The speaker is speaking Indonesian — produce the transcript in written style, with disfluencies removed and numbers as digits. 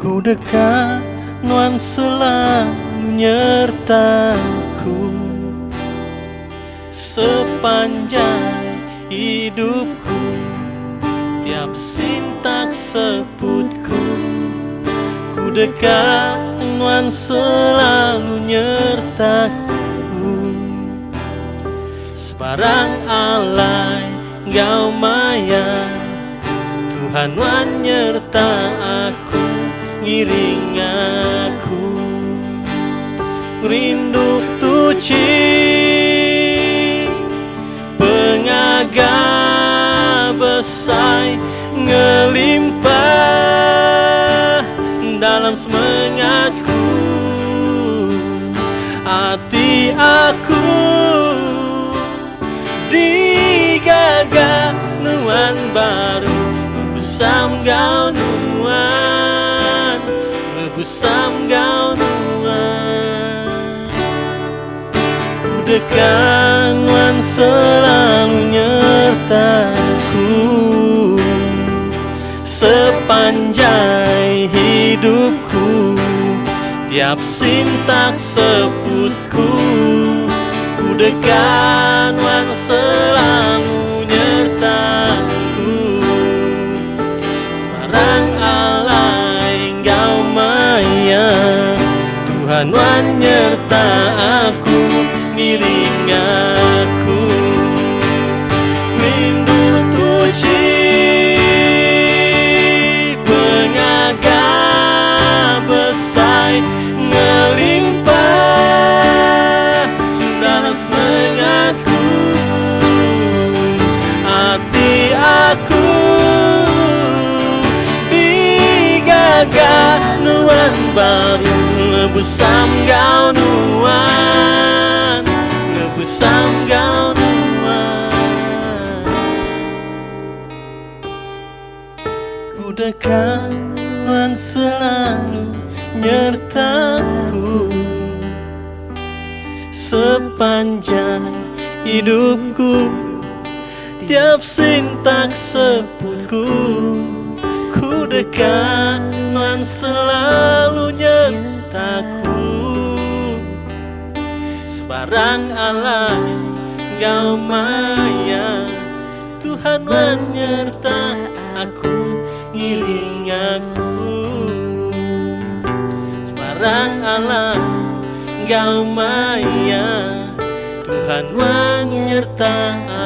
Ku dekat, Tuhan selalu nyertaku sepanjang hidupku. Tiap sintak sebutku, ku dekat, Tuhan selalu nyertaku. Sebarang alai Engkau maya, Tuhan Wan nyerta aku, ngiring aku. Rindu tuci pengaga besai ngelimpah dalam semangatku. Hati aku digaga nuan baru, lebusam gau nuan, lebusam gau nuan. Ku dekat nuan selalu nyertaku sepanjang hidupku. Tiap sintak sebutku, ku dekat Tuhan selalu nyertaku. Sebarang alai Engkau maya, Tuhan Tuhan nyerta aku, miring aku. Rindu tuci pengaga besai ngelimpah dalam semangatku. Hati aku digaga nuan baru, lebusam gau nuan, lebusam gau nuan. Ku dekat Tuhan selalu nyertaku sepanjang hidupku. Tiap sintak sebutku, ku dekat Tuhan selalu nyertaku. Sebarang alai Engkau maya, Tuhan menyerta aku, ngiring aku. Sebarang alai Engkau maya, Tuhan menyerta aku.